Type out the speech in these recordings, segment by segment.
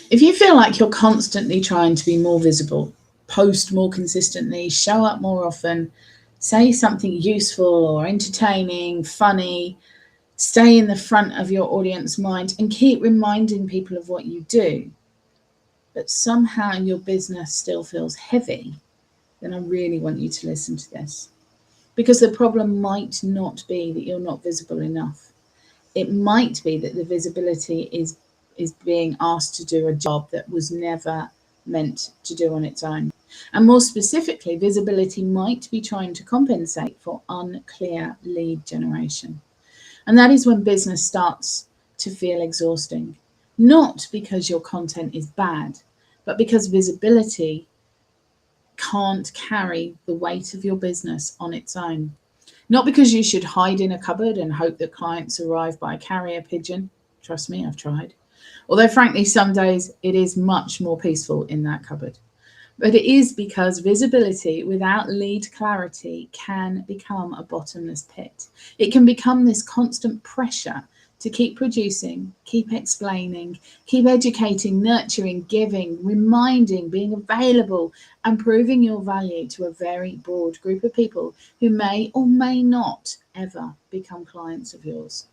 If you feel like you're constantly trying to be more visible, post more consistently, show up more often, say something useful or entertaining, funny, stay in the front of your audience mind and keep reminding people of what you do, but somehow your business still feels heavy, then I really want you to listen to this. Because the problem might not be that you're not visible enough. It might be that the visibility is being asked to do a job that was never meant to do on its own. And more specifically, visibility might be trying to compensate for unclear lead generation. And that is when business starts to feel exhausting. Not because your content is bad, but because visibility can't carry the weight of your business on its own. Not because you should hide in a cupboard and hope that clients arrive by carrier pigeon. Trust me, I've tried. Although frankly, some days it is much more peaceful in that cupboard. But it is because visibility without lead clarity can become a bottomless pit. It can become this constant pressure to keep producing, keep explaining, keep educating, nurturing, giving, reminding, being available, and proving your value to a very broad group of people who may or may not ever become clients of yours.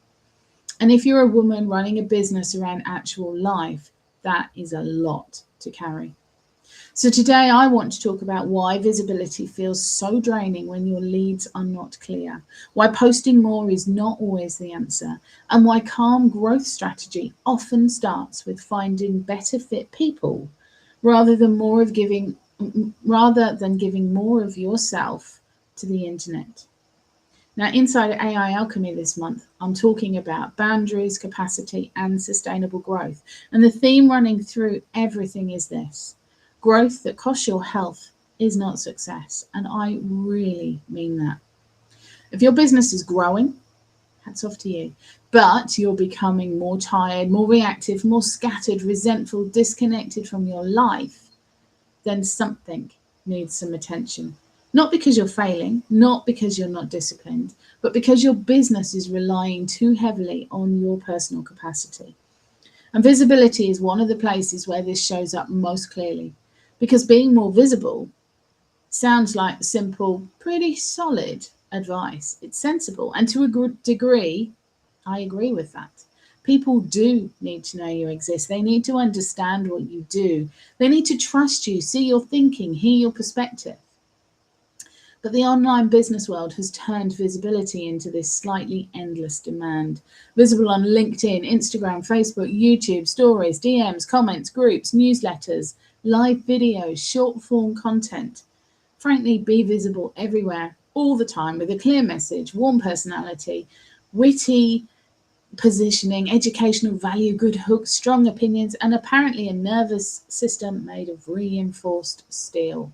And if you're a woman running a business around actual life, that is a lot to carry. So today I want to talk about why visibility feels so draining when your leads are not clear, why posting more is not always the answer, and why calm growth strategy often starts with finding better fit people rather than giving more of yourself to the internet. Now, inside AI Alchemy this month, I'm talking about boundaries, capacity, and sustainable growth. And the theme running through everything is this: growth that costs your health is not success. And I really mean that. If your business is growing, hats off to you, but you're becoming more tired, more reactive, more scattered, resentful, disconnected from your life, then something needs some attention. Not because you're failing, not because you're not disciplined, but because your business is relying too heavily on your personal capacity. And visibility is one of the places where this shows up most clearly, because being more visible sounds like simple, pretty solid advice. It's sensible. And to a degree, I agree with that. People do need to know you exist. They need to understand what you do. They need to trust you, see your thinking, hear your perspective. But the online business world has turned visibility into this slightly endless demand. Visible on LinkedIn, Instagram, Facebook, YouTube, stories, DMs, comments, groups, newsletters, live videos, short form content. Frankly, be visible everywhere, all the time, with a clear message, warm personality, witty positioning, educational value, good hooks, strong opinions, and apparently a nervous system made of reinforced steel.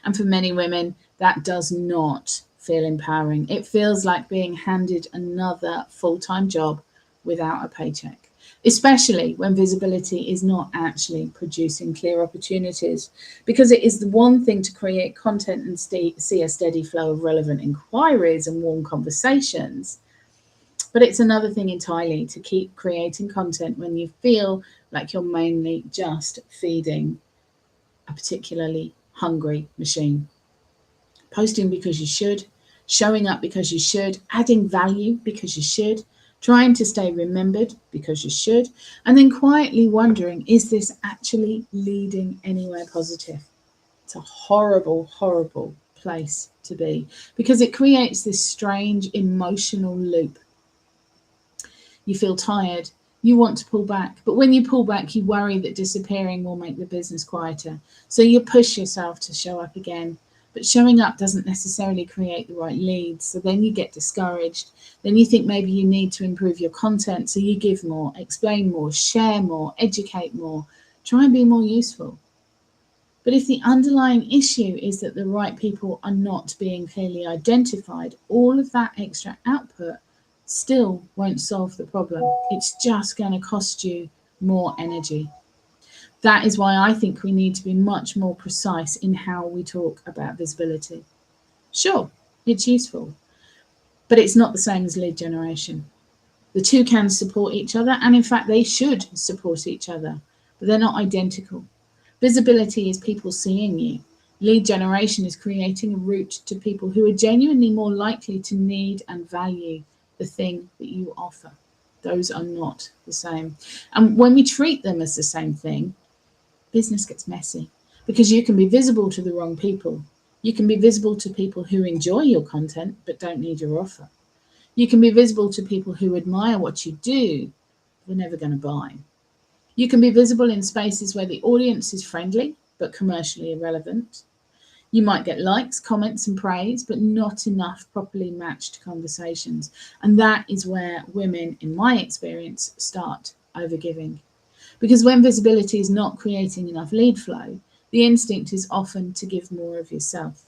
And for many women, that does not feel empowering. It feels like being handed another full-time job without a paycheck, especially when visibility is not actually producing clear opportunities, because it is the one thing to create content and see a steady flow of relevant inquiries and warm conversations. But it's another thing entirely to keep creating content when you feel like you're mainly just feeding a particularly hungry machine. Posting because you should, showing up because you should, adding value because you should, trying to stay remembered because you should, and then quietly wondering, is this actually leading anywhere positive? It's a horrible, horrible place to be, because it creates this strange emotional loop. You feel tired, you want to pull back, but when you pull back, you worry that disappearing will make the business quieter. So you push yourself to show up again. But showing up doesn't necessarily create the right leads. So then you get discouraged. Then you think maybe you need to improve your content. So you give more, explain more, share more, educate more, try and be more useful. But if the underlying issue is that the right people are not being clearly identified, all of that extra output still won't solve the problem. It's just going to cost you more energy. That is why I think we need to be much more precise in how we talk about visibility. Sure, it's useful, but it's not the same as lead generation. The two can support each other, and in fact, they should support each other. but they're not identical. Visibility is people seeing you. Lead generation is creating a route to people who are genuinely more likely to need and value the thing that you offer. Those are not the same. And when we treat them as the same thing, business gets messy because you can be visible to the wrong people. You can be visible to people who enjoy your content but don't need your offer. You can be visible to people who admire what you do, but are never going to buy. You can be visible in spaces where the audience is friendly but commercially irrelevant. You might get likes, comments, and praise, but not enough properly matched conversations. And that is where women, in my experience, start overgiving. Because when visibility is not creating enough lead flow, the instinct is often to give more of yourself.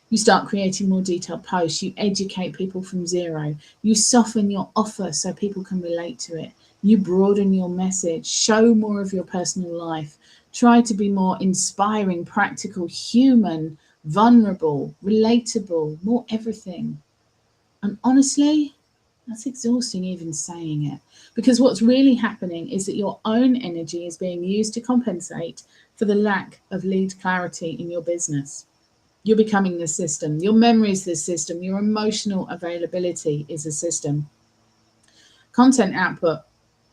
You start creating more detailed posts. You educate people from zero. You soften your offer so people can relate to it. You broaden your message. Show more of your personal life. Try to be more inspiring, practical, human, vulnerable, relatable, more everything. And honestly, that's exhausting even saying it. Because what's really happening is that your own energy is being used to compensate for the lack of lead clarity in your business. You're becoming the system. Your memory is the system. Your emotional availability is a system. Content output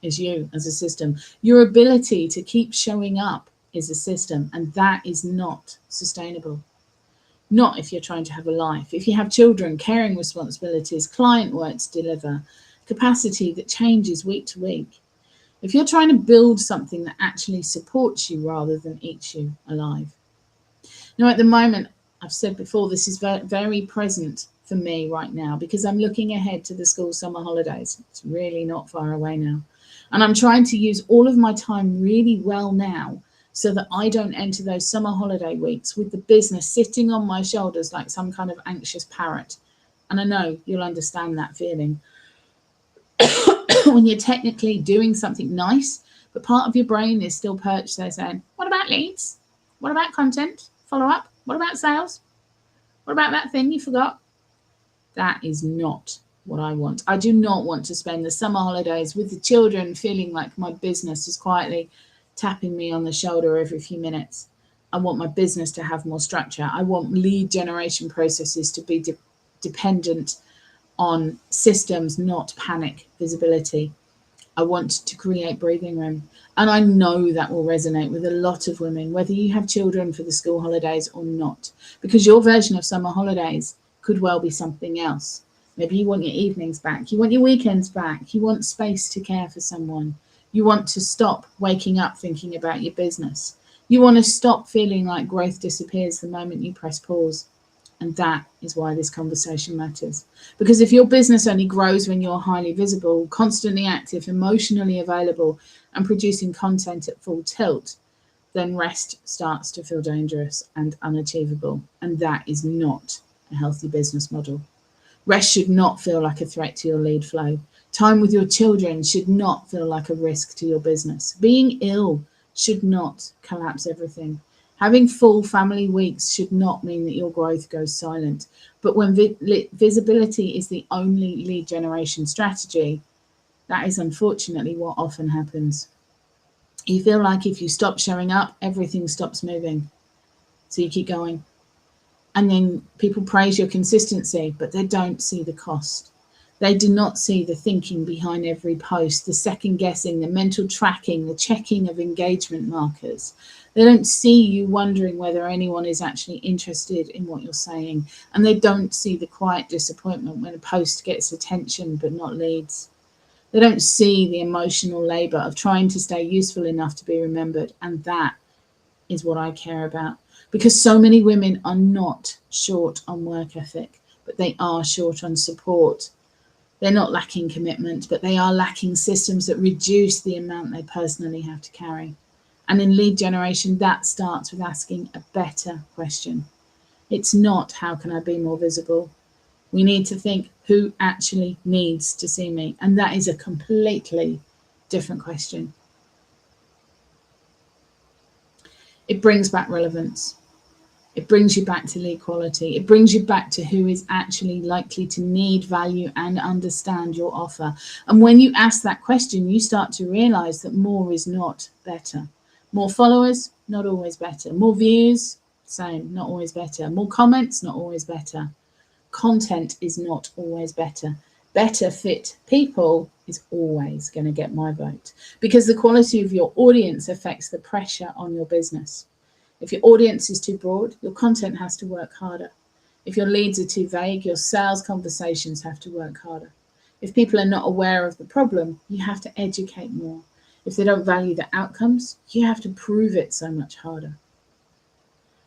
is you as a system. Your ability to keep showing up is a system, and that is not sustainable. Not if you're trying to have a life. If you have children, caring responsibilities, client work to deliver, capacity that changes week to week. If you're trying to build something that actually supports you rather than eats you alive. Now, at the moment, I've said before, this is very present for me right now because I'm looking ahead to the school summer holidays. It's really not far away now. And I'm trying to use all of my time really well now so that I don't enter those summer holiday weeks with the business sitting on my shoulders like some kind of anxious parrot. And I know you'll understand that feeling. When you're technically doing something nice, but part of your brain is still perched there saying, what about leads? What about content? Follow up? What about sales? What about that thing you forgot? That is not what I want. I do not want to spend the summer holidays with the children feeling like my business is quietly tapping me on the shoulder every few minutes. I want my business to have more structure. I want lead generation processes to be dependent on systems, not panic visibility. I want to create breathing room. And I know that will resonate with a lot of women, whether you have children for the school holidays or not, because your version of summer holidays could well be something else. Maybe you want your evenings back. You want your weekends back. You want space to care for someone. You want to stop waking up thinking about your business. You want to stop feeling like growth disappears the moment you press pause. And that is why this conversation matters. Because if your business only grows when you're highly visible, constantly active, emotionally available, and producing content at full tilt, then rest starts to feel dangerous and unachievable. And that is not a healthy business model. Rest should not feel like a threat to your lead flow. Time with your children should not feel like a risk to your business. Being ill should not collapse everything. Having full family weeks should not mean that your growth goes silent. But when visibility is the only lead generation strategy, that is unfortunately what often happens. You feel like if you stop showing up, everything stops moving. So you keep going. And then people praise your consistency, but they don't see the cost. They do not see the thinking behind every post, the second guessing, the mental tracking, the checking of engagement markers. They don't see you wondering whether anyone is actually interested in what you're saying. And they don't see the quiet disappointment when a post gets attention but not leads. They don't see the emotional labor of trying to stay useful enough to be remembered. And that is what I care about. Because so many women are not short on work ethic, but they are short on support. They're not lacking commitment, but they are lacking systems that reduce the amount they personally have to carry. And in lead generation, that starts with asking a better question. It's not, how can I be more visible? We need to think, who actually needs to see me? And that is a completely different question. It brings back relevance. It brings you back to lead quality. It brings you back to who is actually likely to need value and understand your offer. And when you ask that question, you start to realize that more is not better. More followers, not always better. More views, same, not always better. More comments, not always better. Content is not always better. Better fit people is always going to get my vote, because the quality of your audience affects the pressure on your business. If your audience is too broad, your content has to work harder. If your leads are too vague, your sales conversations have to work harder. If people are not aware of the problem, you have to educate more. If they don't value the outcomes, you have to prove it so much harder.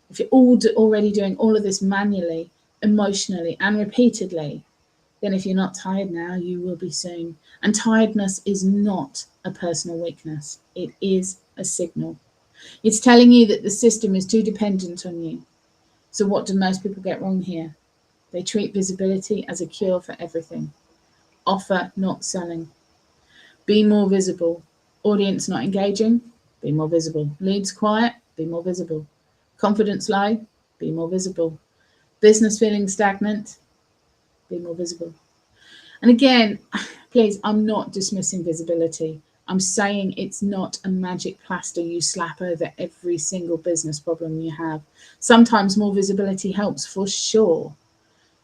If you're already doing all of this manually, emotionally, and repeatedly, then if you're not tired now, you will be soon. And tiredness is not a personal weakness. It is a signal. It's telling you that the system is too dependent on you. So what do most people get wrong here? They treat visibility as a cure for everything. Offer, not selling. Be more visible. Audience not engaging? Be more visible. Leads quiet? Be more visible. Confidence low? Be more visible. Business feeling stagnant? Be more visible. And again, please, I'm not dismissing visibility. I'm saying it's not a magic plaster you slap over every single business problem you have. Sometimes more visibility helps, for sure.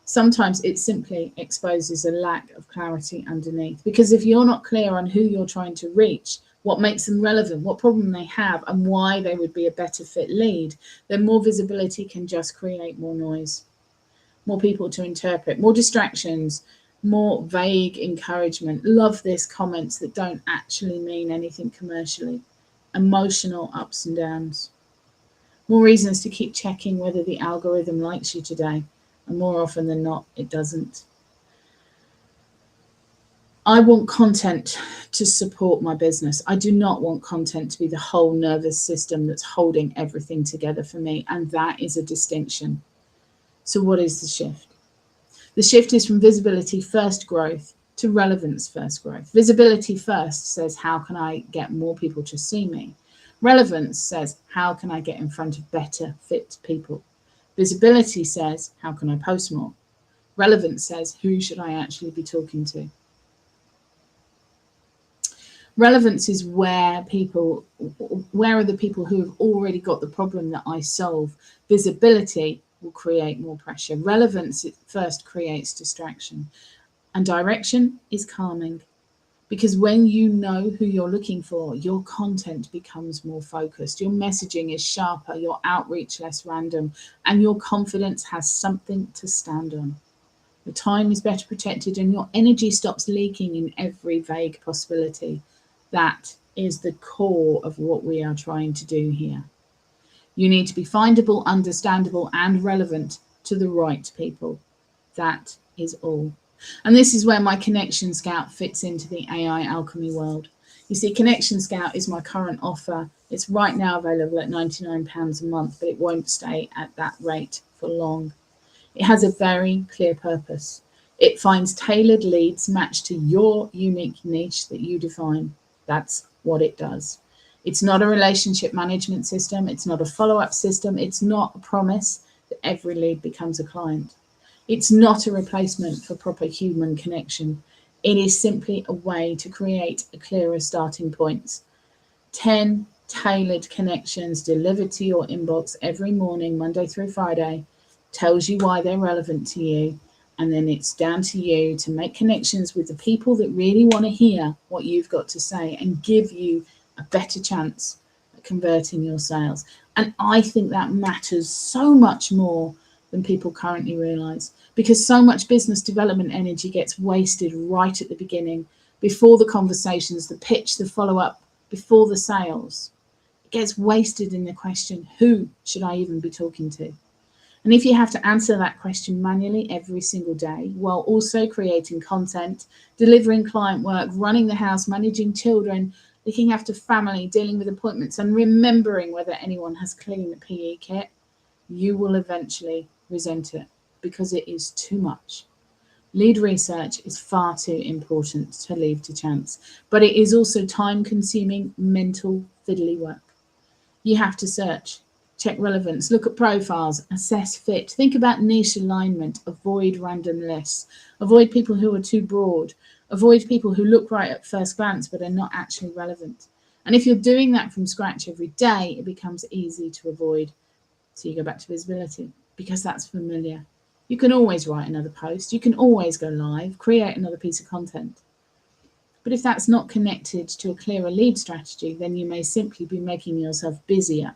Sometimes it simply exposes a lack of clarity underneath. Because if you're not clear on who you're trying to reach, what makes them relevant, what problem they have, and why they would be a better fit lead, then more visibility can just create more noise, more people to interpret, more distractions, more vague encouragement. Love this, comments that don't actually mean anything commercially. Emotional ups and downs. More reasons to keep checking whether the algorithm likes you today. And more often than not, it doesn't. I want content to support my business. I do not want content to be the whole nervous system that's holding everything together for me. And that is a distinction. So what is the shift? The shift is from visibility first growth to relevance first growth. Visibility first says, how can I get more people to see me? Relevance says, how can I get in front of better fit people? Visibility says, how can I post more? Relevance says, who should I actually be talking to? Relevance is where are the people who have already got the problem that I solve? Visibility will create more pressure. Relevance first creates distraction. And direction is calming. Because when you know who you're looking for, your content becomes more focused. Your messaging is sharper, your outreach less random, and your confidence has something to stand on. Your time is better protected and your energy stops leaking in every vague possibility. That is the core of what we are trying to do here. You need to be findable, understandable, and relevant to the right people. That is all. And this is where my Connection Scout fits into the AI Alchemy world. You see, Connection Scout is my current offer. It's right now available at £99 a month, but it won't stay at that rate for long. It has a very clear purpose. It finds tailored leads matched to your unique niche that you define. That's what it does. It's not a relationship management system. It's not a follow-up system. It's not a promise that every lead becomes a client. It's not a replacement for proper human connection. It is simply a way to create a clearer starting point. 10 tailored connections delivered to your inbox every morning, Monday through Friday, tells you why they're relevant to you. And then it's down to you to make connections with the people that really want to hear what you've got to say and give you a better chance at converting your sales. And I think that matters so much more than people currently realize, because so much business development energy gets wasted right at the beginning, before the conversations, the pitch, the follow-up, before the sales. It gets wasted in the question, who should I even be talking to? And if you have to answer that question manually every single day, while also creating content, delivering client work, running the house, managing children, looking after family, dealing with appointments, and remembering whether anyone has cleaned the PE kit, you will eventually resent it because it is too much. Lead research is far too important to leave to chance, but it is also time-consuming, mental, fiddly work. You have to search. check relevance, look at profiles, assess fit, think about niche alignment, avoid random lists, avoid people who are too broad, avoid people who look right at first glance but are not actually relevant. And if you're doing that from scratch every day, it becomes easy to avoid. So you go back to visibility because that's familiar. You can always write another post, you can always go live, create another piece of content. But if that's not connected to a clearer lead strategy, then you may simply be making yourself busier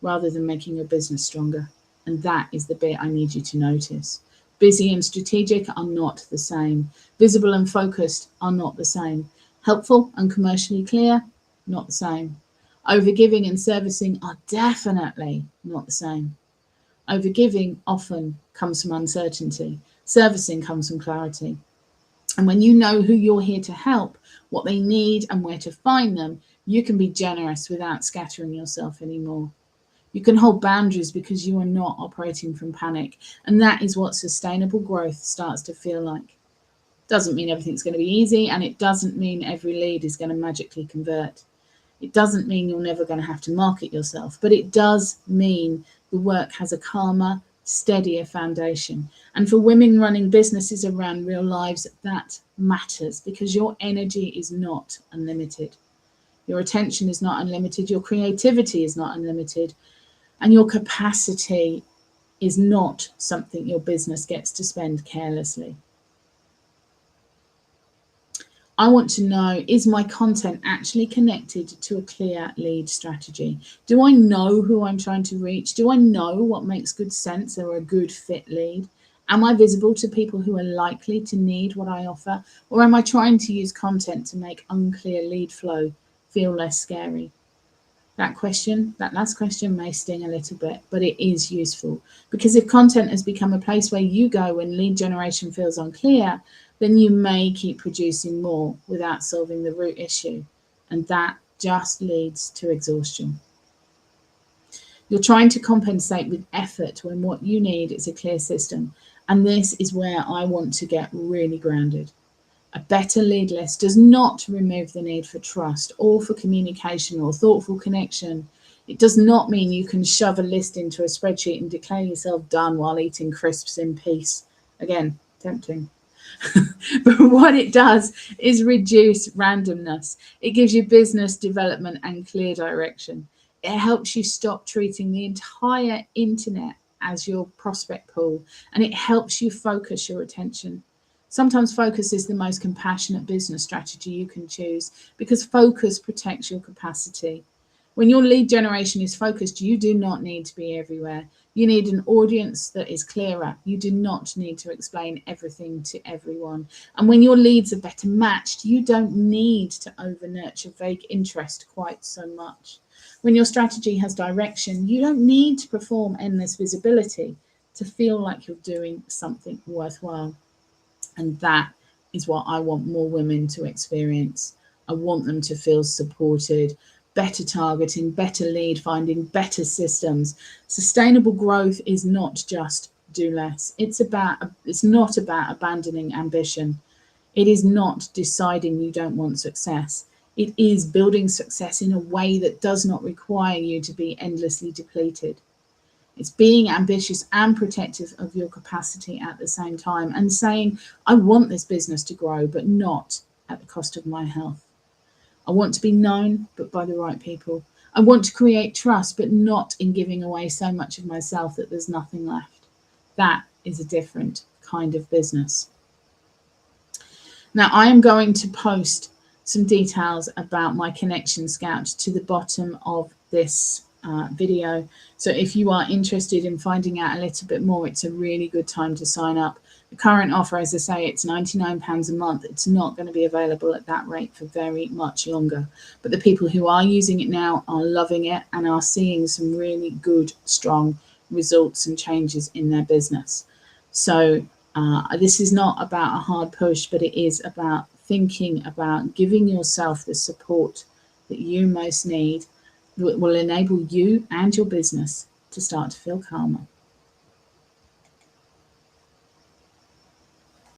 rather than making your business stronger. And that is the bit I need you to notice. Busy and strategic are not the same. Visible and focused are not the same. Helpful and commercially clear, not the same. Overgiving and servicing are definitely not the same. Overgiving often comes from uncertainty. Servicing comes from clarity. And when you know who you're here to help, what they need and where to find them, you can be generous without scattering yourself anymore. You can hold boundaries because you are not operating from panic. And that is what sustainable growth starts to feel like. Doesn't mean everything's going to be easy, and it doesn't mean every lead is going to magically convert. It doesn't mean you're never going to have to market yourself, but it does mean the work has a calmer, steadier foundation. And for women running businesses around real lives, that matters because your energy is not unlimited. Your attention is not unlimited. Your creativity is not unlimited. And your capacity is not something your business gets to spend carelessly. I want to know, is my content actually connected to a clear lead strategy? Do I know who I'm trying to reach? Do I know what makes good sense or a good fit lead? Am I visible to people who are likely to need what I offer? Or am I trying to use content to make unclear lead flow feel less scary? That last question may sting a little bit, but it is useful because if content has become a place where you go when lead generation feels unclear, then you may keep producing more without solving the root issue. And that just leads to exhaustion. You're trying to compensate with effort when what you need is a clear system. And this is where I want to get really grounded. A better lead list does not remove the need for trust or for communication or thoughtful connection. It does not mean you can shove a list into a spreadsheet and declare yourself done while eating crisps in peace. Again, tempting. But what it does is reduce randomness. It gives you business development and clear direction. It helps you stop treating the entire internet as your prospect pool, and it helps you focus your attention. Sometimes focus is the most compassionate business strategy you can choose because focus protects your capacity. When your lead generation is focused, you do not need to be everywhere. You need an audience that is clearer. You do not need to explain everything to everyone. And when your leads are better matched, you don't need to over-nurture vague interest quite so much. When your strategy has direction, you don't need to perform endless visibility to feel like you're doing something worthwhile. And that is what I want more women to experience. I want them to feel supported, better targeting, better lead finding, better systems. Sustainable growth is not just do less. It's not about abandoning ambition. It is not deciding you don't want success. It is building success in a way that does not require you to be endlessly depleted. It's being ambitious and protective of your capacity at the same time and saying, I want this business to grow, but not at the cost of my health. I want to be known, but by the right people. I want to create trust, but not in giving away so much of myself that there's nothing left. That is a different kind of business. Now, I am going to post some details about my Connection Scout to the bottom of this video. So if you are interested in finding out a little bit more, it's a really good time to sign up. The current offer, as I say, it's £99 a month. It's not going to be available at that rate for very much longer. But the people who are using it now are loving it and are seeing some really good, strong results and changes in their business. So this is not about a hard push, but it is about thinking about giving yourself the support that you most need that will enable you and your business to start to feel calmer.